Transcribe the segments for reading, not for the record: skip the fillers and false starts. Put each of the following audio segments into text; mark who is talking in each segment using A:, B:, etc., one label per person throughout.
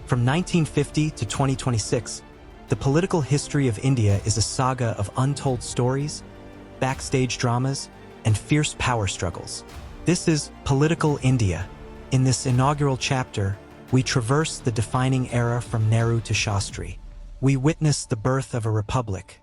A: From 1950 to 2026, the political history of India is a saga of untold stories, backstage dramas, and fierce power struggles. This is Political India. In this inaugural chapter, we traverse the defining era from Nehru to Shastri. We witness the birth of a republic,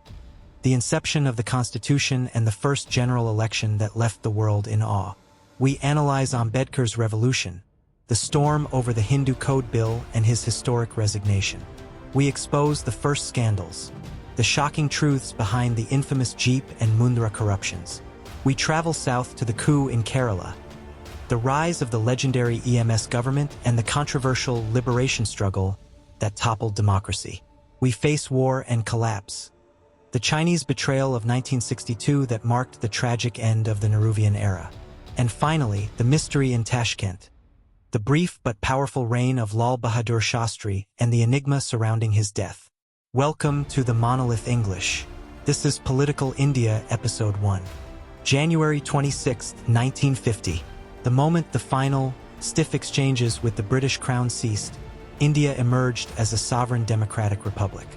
A: the inception of the Constitution, and the first general election that left the world in awe. We analyze Ambedkar's revolution, the storm over the Hindu Code Bill, and his historic resignation. We expose the first scandals, the shocking truths behind the infamous Jeep and Mundra corruptions. We travel south to the coup in Kerala, the rise of the legendary EMS government, and the controversial liberation struggle that toppled democracy. We face war and collapse, the Chinese betrayal of 1962 that marked the tragic end of the Nehruvian era. And finally, the mystery in Tashkent, the brief but powerful reign of Lal Bahadur Shastri and the enigma surrounding his death. Welcome to the Monolith English. This is Political India, Episode 1. January 26, 1950. The moment the final, stiff exchanges with the British Crown ceased, India emerged as a sovereign democratic republic.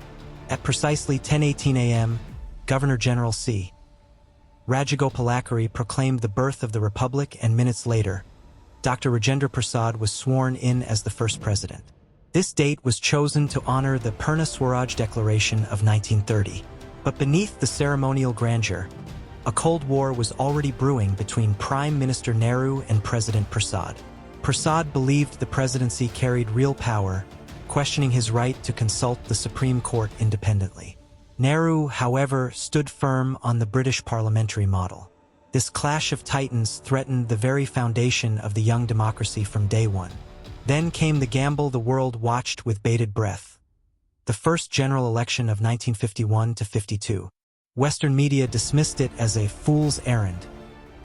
A: At precisely 10:18 a.m., Governor-General C. Rajagopalachari proclaimed the birth of the republic, and minutes later, Dr. Rajendra Prasad was sworn in as the first president. This date was chosen to honor the Purna Swaraj Declaration of 1930. But beneath the ceremonial grandeur, a Cold War was already brewing between Prime Minister Nehru and President Prasad. Prasad believed the presidency carried real power, questioning his right to consult the Supreme Court independently. Nehru, however, stood firm on the British parliamentary model. This clash of titans threatened the very foundation of the young democracy from day one. Then came the gamble the world watched with bated breath. The first general election of 1951 to 52. Western media dismissed it as a fool's errand,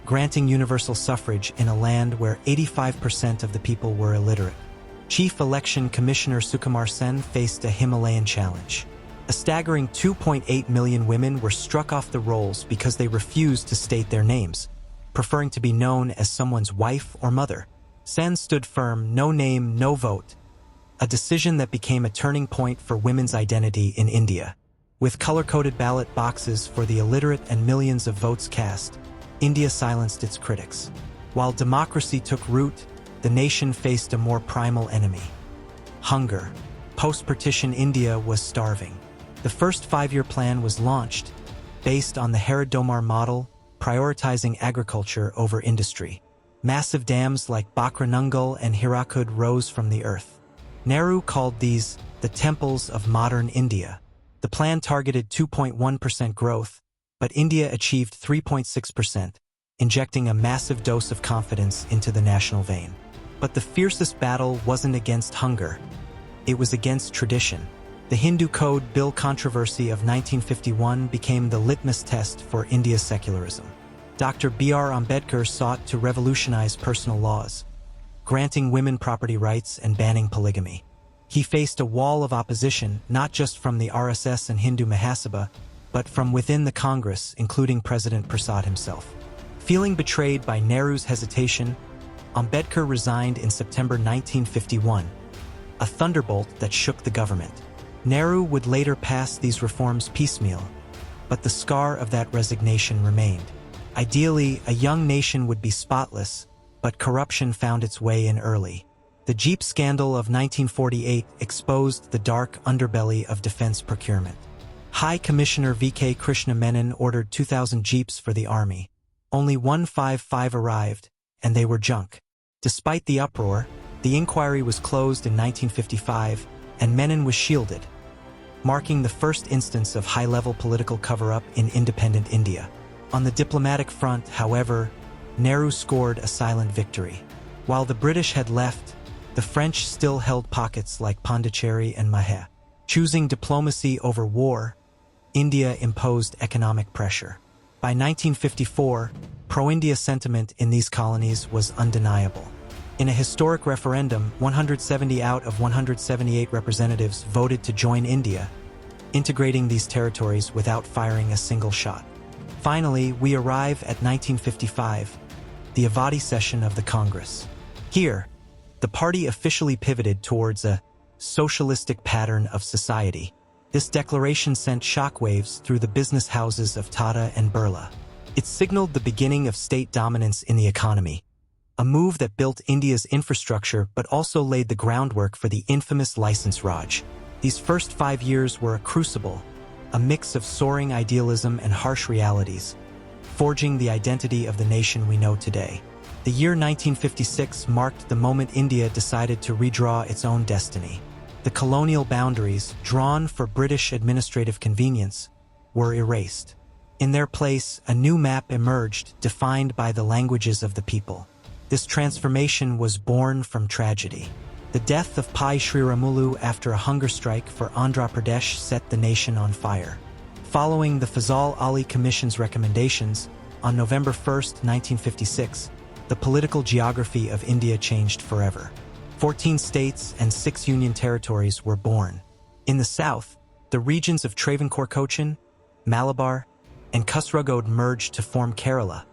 A: granting universal suffrage in a land where 85% of the people were illiterate. Chief Election Commissioner Sukumar Sen faced a Himalayan challenge. A staggering 2.8 million women were struck off the rolls because they refused to state their names, preferring to be known as someone's wife or mother. Sen stood firm, no name, no vote, a decision that became a turning point for women's identity in India. With color-coded ballot boxes for the illiterate and millions of votes cast, India silenced its critics. While democracy took root, the nation faced a more primal enemy: hunger. Post-partition India was starving. The first five-year plan was launched, based on the Haridomar model, prioritizing agriculture over industry. Massive dams like Bakranungal and Hirakud rose from the earth. Nehru called these the temples of modern India. The plan targeted 2.1% growth, but India achieved 3.6%, injecting a massive dose of confidence into the national vein. But the fiercest battle wasn't against hunger. It was against tradition. The Hindu Code Bill controversy of 1951 became the litmus test for India's secularism. Dr. B.R. Ambedkar sought to revolutionize personal laws, granting women property rights and banning polygamy. He faced a wall of opposition not just from the RSS and Hindu Mahasabha, but from within the Congress, including President Prasad himself. Feeling betrayed by Nehru's hesitation, Ambedkar resigned in September 1951, a thunderbolt that shook the government. Nehru would later pass these reforms piecemeal, but the scar of that resignation remained. Ideally, a young nation would be spotless, but corruption found its way in early. The Jeep scandal of 1948 exposed the dark underbelly of defense procurement. High Commissioner V.K. Krishna Menon ordered 2,000 Jeeps for the army. Only 155 arrived, and they were junk. Despite the uproar, the inquiry was closed in 1955, and Menon was shielded, marking the first instance of high-level political cover-up in independent India. On the diplomatic front, however, Nehru scored a silent victory. While the British had left, the French still held pockets like Pondicherry and Mahé. Choosing diplomacy over war, India imposed economic pressure. By 1954, pro-India sentiment in these colonies was undeniable. In a historic referendum, 170 out of 178 representatives voted to join India, integrating these territories without firing a single shot. Finally, we arrive at 1955, the Avadi session of the Congress. Here, the party officially pivoted towards a socialistic pattern of society. This declaration sent shockwaves through the business houses of Tata and Birla. It signaled the beginning of state dominance in the economy, a move that built India's infrastructure but also laid the groundwork for the infamous License Raj. These first 5 years were a crucible, a mix of soaring idealism and harsh realities, forging the identity of the nation we know today. The year 1956 marked the moment India decided to redraw its own destiny. The colonial boundaries, drawn for British administrative convenience, were erased. In their place, a new map emerged, defined by the languages of the people. This transformation was born from tragedy. The death of Pai Sriramulu after a hunger strike for Andhra Pradesh set the nation on fire. Following the Fazal Ali Commission's recommendations, on November 1, 1956, the political geography of India changed forever. 14 states and 6 union territories were born. In the south, the regions of Travancore-Cochin, Malabar, and Kasaragod merged to form Kerala,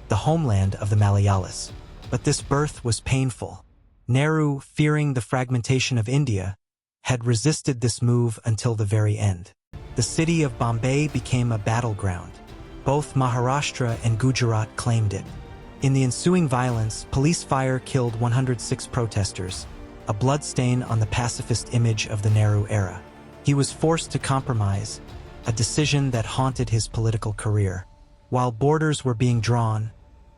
A: the homeland of the Malayalis. But this birth was painful. Nehru, fearing the fragmentation of India, had resisted this move until the very end. The city of Bombay became a battleground. Both Maharashtra and Gujarat claimed it. In the ensuing violence, police fire killed 106 protesters, a bloodstain on the pacifist image of the Nehru era. He was forced to compromise, a decision that haunted his political career. While borders were being drawn,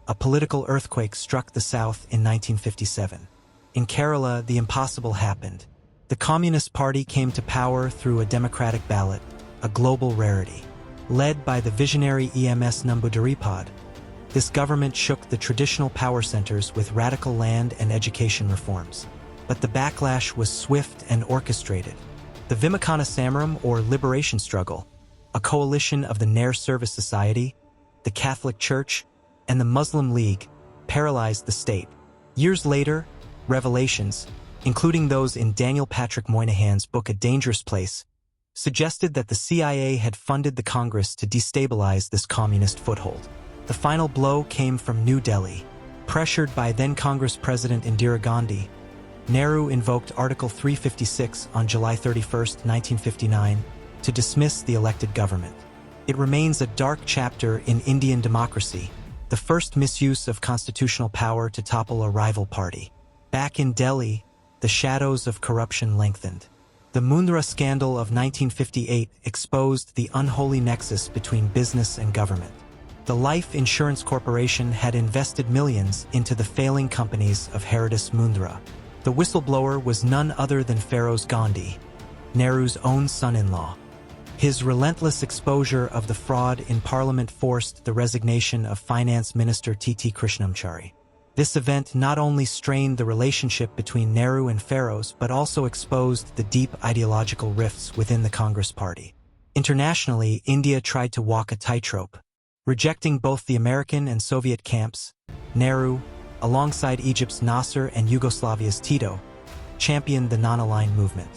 A: a political earthquake struck the south in 1957. In Kerala, the impossible happened. The Communist Party came to power through a democratic ballot, a global rarity. Led by the visionary EMS Namboodiripad, this government shook the traditional power centers with radical land and education reforms. But the backlash was swift and orchestrated. The Vimuktana Samaram, or Liberation Struggle, a coalition of the Nair Service Society, the Catholic Church, and the Muslim League, paralyzed the state. Years later, revelations, including those in Daniel Patrick Moynihan's book A Dangerous Place, suggested that the CIA had funded the Congress to destabilize this communist foothold. The final blow came from New Delhi. Pressured by then-Congress President Indira Gandhi, Nehru invoked Article 356 on July 31, 1959, to dismiss the elected government. It remains a dark chapter in Indian democracy, the first misuse of constitutional power to topple a rival party. Back in Delhi, the shadows of corruption lengthened. The Mundra scandal of 1958 exposed the unholy nexus between business and government. The Life Insurance Corporation had invested millions into the failing companies of Heridas Mundra. The whistleblower was none other than Feroz Gandhi, Nehru's own son-in-law. His relentless exposure of the fraud in Parliament forced the resignation of Finance Minister T.T. Krishnamachari. This event not only strained the relationship between Nehru and Feroz but also exposed the deep ideological rifts within the Congress Party. Internationally, India tried to walk a tightrope. Rejecting both the American and Soviet camps, Nehru, alongside Egypt's Nasser and Yugoslavia's Tito, championed the non-aligned movement.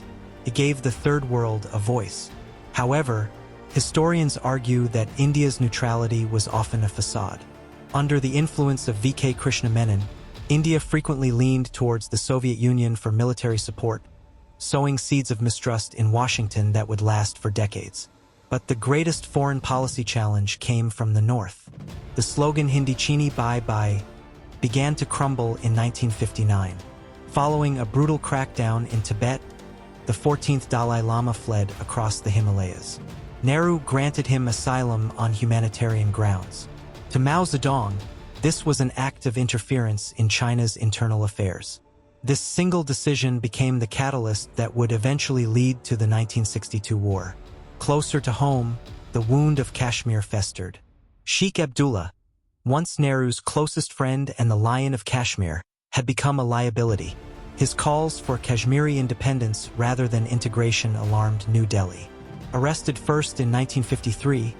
A: It gave the Third World a voice. However, historians argue that India's neutrality was often a facade. Under the influence of V.K. Krishna Menon, India frequently leaned towards the Soviet Union for military support, sowing seeds of mistrust in Washington that would last for decades. But the greatest foreign policy challenge came from the north. The slogan Hindi Chini Bye Bye began to crumble in 1959. Following a brutal crackdown in Tibet, the 14th Dalai Lama fled across the Himalayas. Nehru granted him asylum on humanitarian grounds. To Mao Zedong, this was an act of interference in China's internal affairs. This single decision became the catalyst that would eventually lead to the 1962 war. Closer to home, the wound of Kashmir festered. Sheikh Abdullah, once Nehru's closest friend and the Lion of Kashmir, had become a liability. His calls for Kashmiri independence rather than integration alarmed New Delhi. Arrested first in 1953,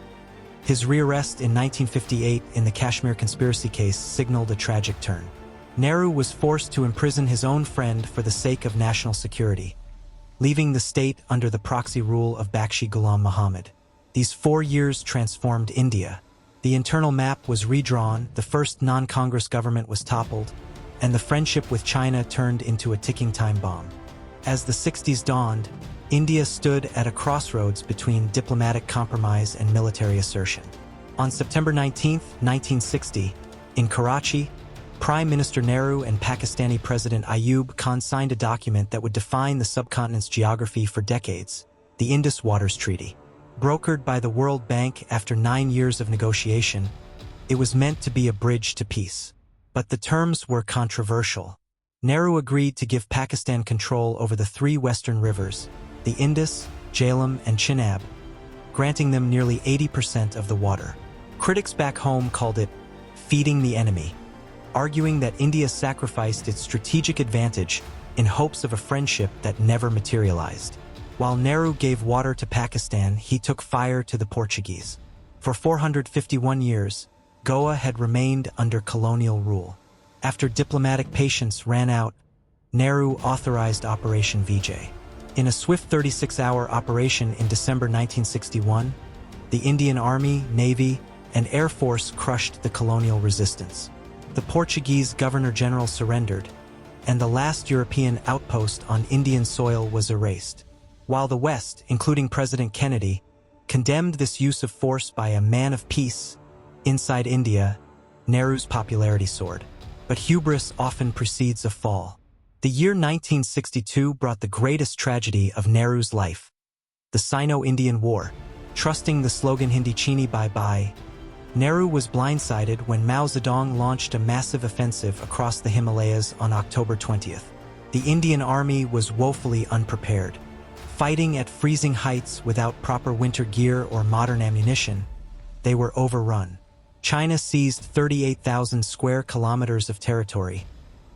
A: his rearrest in 1958 in the Kashmir conspiracy case signaled a tragic turn. Nehru was forced to imprison his own friend for the sake of national security, leaving the state under the proxy rule of Bakshi Ghulam Muhammad. These 4 years transformed India. The internal map was redrawn, the first non-Congress government was toppled, and the friendship with China turned into a ticking time bomb. As the 60s dawned, India stood at a crossroads between diplomatic compromise and military assertion. On September 19, 1960, in Karachi, Prime Minister Nehru and Pakistani President Ayub Khan signed a document that would define the subcontinent's geography for decades, the Indus Waters Treaty. Brokered by the World Bank after 9 years of negotiation, it was meant to be a bridge to peace. But the terms were controversial. Nehru agreed to give Pakistan control over the 3 western rivers, the Indus, Jhelum, and Chenab, granting them nearly 80% of the water. Critics back home called it feeding the enemy, arguing that India sacrificed its strategic advantage in hopes of a friendship that never materialized. While Nehru gave water to Pakistan, he took fire to the Portuguese. For 451 years, Goa had remained under colonial rule. After diplomatic patience ran out, Nehru authorized Operation Vijay. In a swift 36-hour operation in December 1961, the Indian Army, Navy, and Air Force crushed the colonial resistance. The Portuguese Governor-General surrendered, and the last European outpost on Indian soil was erased. While the West, including President Kennedy, condemned this use of force by a man of peace, inside India, Nehru's popularity soared. But hubris often precedes a fall. The year 1962 brought the greatest tragedy of Nehru's life, the Sino-Indian War. Trusting the slogan Hindi Chini Bye-Bye, Nehru was blindsided when Mao Zedong launched a massive offensive across the Himalayas on October 20th. The Indian Army was woefully unprepared. Fighting at freezing heights without proper winter gear or modern ammunition, they were overrun. China seized 38,000 square kilometers of territory,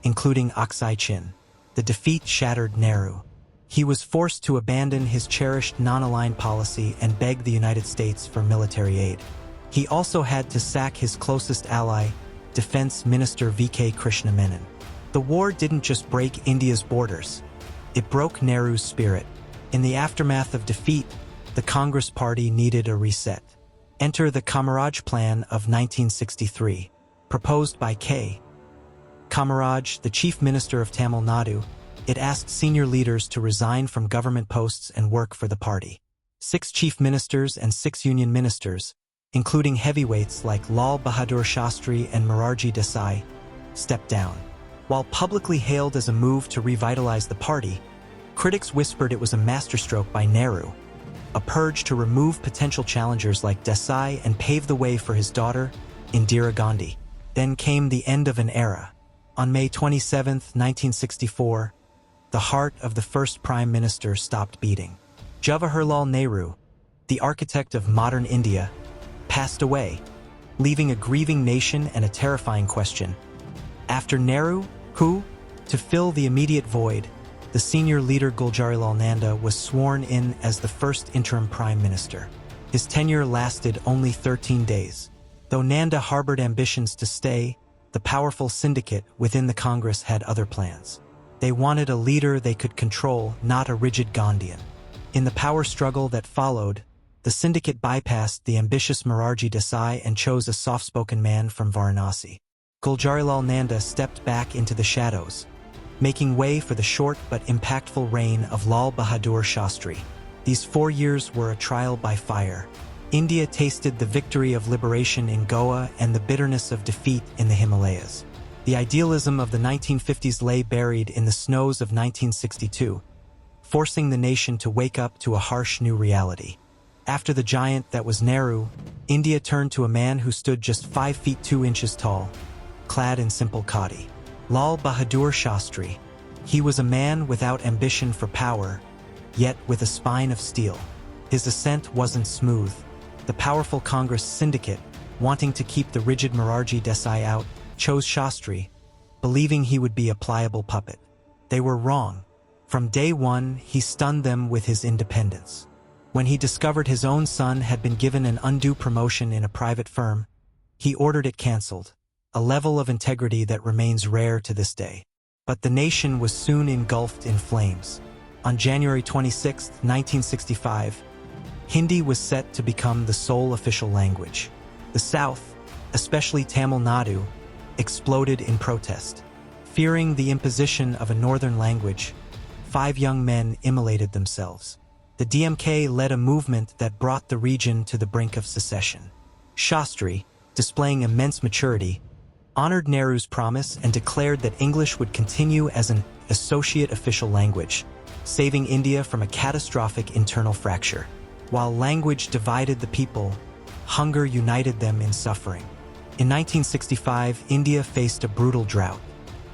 A: including Aksai Chin. The defeat shattered Nehru. He was forced to abandon his cherished non-aligned policy and beg the United States for military aid. He also had to sack his closest ally, Defense Minister V.K. Krishna Menon. The war didn't just break India's borders, it broke Nehru's spirit. In the aftermath of defeat, the Congress Party needed a reset. Enter the Kamaraj Plan of 1963, proposed by K. Kamaraj, the Chief Minister of Tamil Nadu. It asked senior leaders to resign from government posts and work for the party. 6 chief ministers and 6 union ministers, including heavyweights like Lal Bahadur Shastri and Morarji Desai, stepped down. While publicly hailed as a move to revitalize the party, critics whispered it was a masterstroke by Nehru, a purge to remove potential challengers like Desai and pave the way for his daughter, Indira Gandhi. Then came the end of an era. On May 27, 1964, the heart of the first Prime Minister stopped beating. Jawaharlal Nehru, the architect of modern India, passed away, leaving a grieving nation and a terrifying question. After Nehru, who, to fill the immediate void, the senior leader Guljarilal Nanda was sworn in as the first interim prime minister. His tenure lasted only 13 days. Though Nanda harbored ambitions to stay, the powerful syndicate within the Congress had other plans. They wanted a leader they could control, not a rigid Gandhian. In the power struggle that followed, the syndicate bypassed the ambitious Morarji Desai and chose a soft-spoken man from Varanasi. Guljarilal Nanda stepped back into the shadows, making way for the short but impactful reign of Lal Bahadur Shastri. These 4 years were a trial by fire. India tasted the victory of liberation in Goa and the bitterness of defeat in the Himalayas. The idealism of the 1950s lay buried in the snows of 1962, forcing the nation to wake up to a harsh new reality. After the giant that was Nehru, India turned to a man who stood just 5 feet 2 inches tall, clad in simple khadi. Lal Bahadur Shastri. He was a man without ambition for power, yet with a spine of steel. His ascent wasn't smooth. The powerful Congress syndicate, wanting to keep the rigid Morarji Desai out, chose Shastri, believing he would be a pliable puppet. They were wrong. From day one, he stunned them with his independence. When he discovered his own son had been given an undue promotion in a private firm, he ordered it cancelled, a level of integrity that remains rare to this day. But the nation was soon engulfed in flames. On January 26, 1965, Hindi was set to become the sole official language. The South, especially Tamil Nadu, exploded in protest. Fearing the imposition of a northern language, 5 young men immolated themselves. The DMK led a movement that brought the region to the brink of secession. Shastri, displaying immense maturity, honored Nehru's promise and declared that English would continue as an associate official language, saving India from a catastrophic internal fracture. While language divided the people, hunger united them in suffering. In 1965, India faced a brutal drought.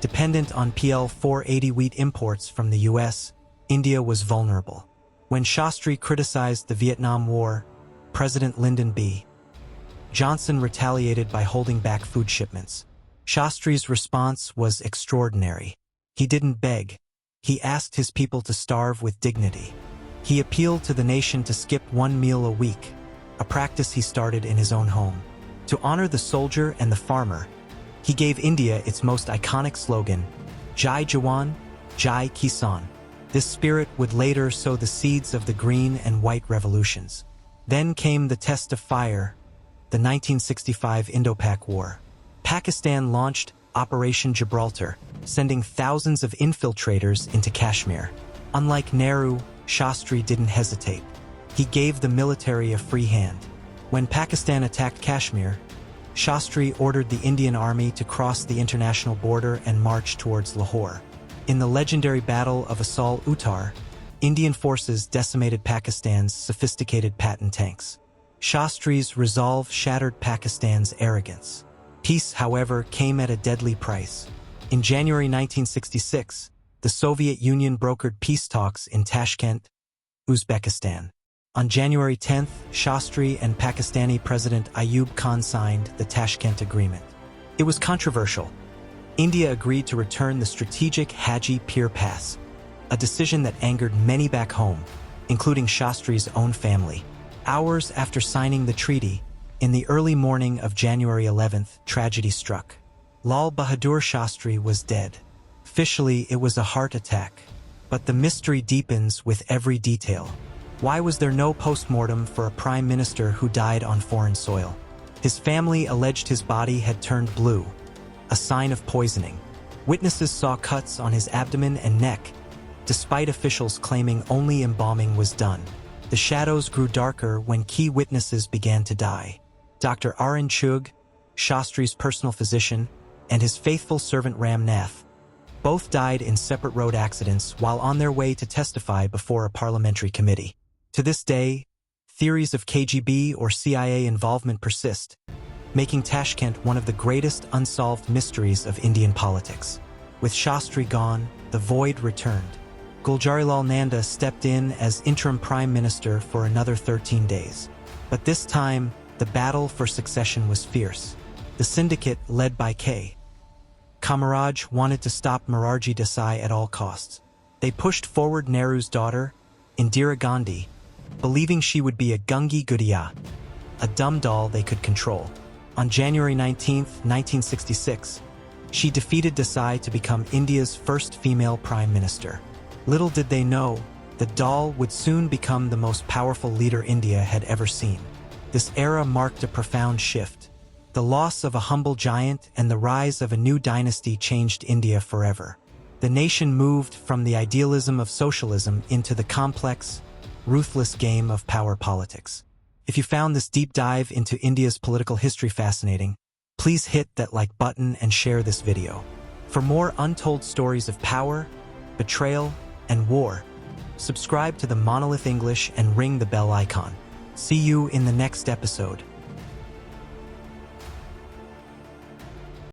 A: Dependent on PL 480 wheat imports from the US, India was vulnerable. When Shastri criticized the Vietnam War, President Lyndon B. Johnson retaliated by holding back food shipments. Shastri's response was extraordinary. He didn't beg. He asked his people to starve with dignity. He appealed to the nation to skip 1 meal a week, a practice he started in his own home. To honor the soldier and the farmer, he gave India its most iconic slogan, Jai Jawan, Jai Kisan. This spirit would later sow the seeds of the Green and White revolutions. Then came the test of fire, the 1965 Indo-Pak War. Pakistan launched Operation Gibraltar, sending thousands of infiltrators into Kashmir. Unlike Nehru, Shastri didn't hesitate. He gave the military a free hand. When Pakistan attacked Kashmir, Shastri ordered the Indian army to cross the international border and march towards Lahore. In the legendary Battle of Asal Uttar, Indian forces decimated Pakistan's sophisticated Patton tanks. Shastri's resolve shattered Pakistan's arrogance. Peace, however, came at a deadly price. In January 1966, the Soviet Union brokered peace talks in Tashkent, Uzbekistan. On January 10th, Shastri and Pakistani President Ayub Khan signed the Tashkent Agreement. It was controversial. India agreed to return the strategic Haji Pir Pass, a decision that angered many back home, including Shastri's own family. Hours after signing the treaty, in the early morning of January 11th, tragedy struck. Lal Bahadur Shastri was dead. Officially, it was a heart attack, but the mystery deepens with every detail. Why was there no post-mortem for a prime minister who died on foreign soil? His family alleged his body had turned blue, a sign of poisoning. Witnesses saw cuts on his abdomen and neck, despite officials claiming only embalming was done. The shadows grew darker when key witnesses began to die. Dr. Arun Chugh, Shastri's personal physician, and his faithful servant Ram Nath, both died in separate road accidents while on their way to testify before a parliamentary committee. To this day, theories of KGB or CIA involvement persist, making Tashkent one of the greatest unsolved mysteries of Indian politics. With Shastri gone, the void returned. Gulzarilal Nanda stepped in as interim prime minister for another 13 days. But this time, the battle for succession was fierce. The syndicate, led by K. Kamaraj, wanted to stop Morarji Desai at all costs. They pushed forward Nehru's daughter, Indira Gandhi, believing she would be a Gungi Gudiya, a dumb doll they could control. On January 19, 1966, she defeated Desai to become India's first female prime minister. Little did they know, the doll would soon become the most powerful leader India had ever seen. This era marked a profound shift. The loss of a humble giant and the rise of a new dynasty changed India forever. The nation moved from the idealism of socialism into the complex, ruthless game of power politics. If you found this deep dive into India's political history fascinating, please hit that like button and share this video. For more untold stories of power, betrayal, and war, subscribe to the Monolith English and ring the bell icon. See you in the next episode.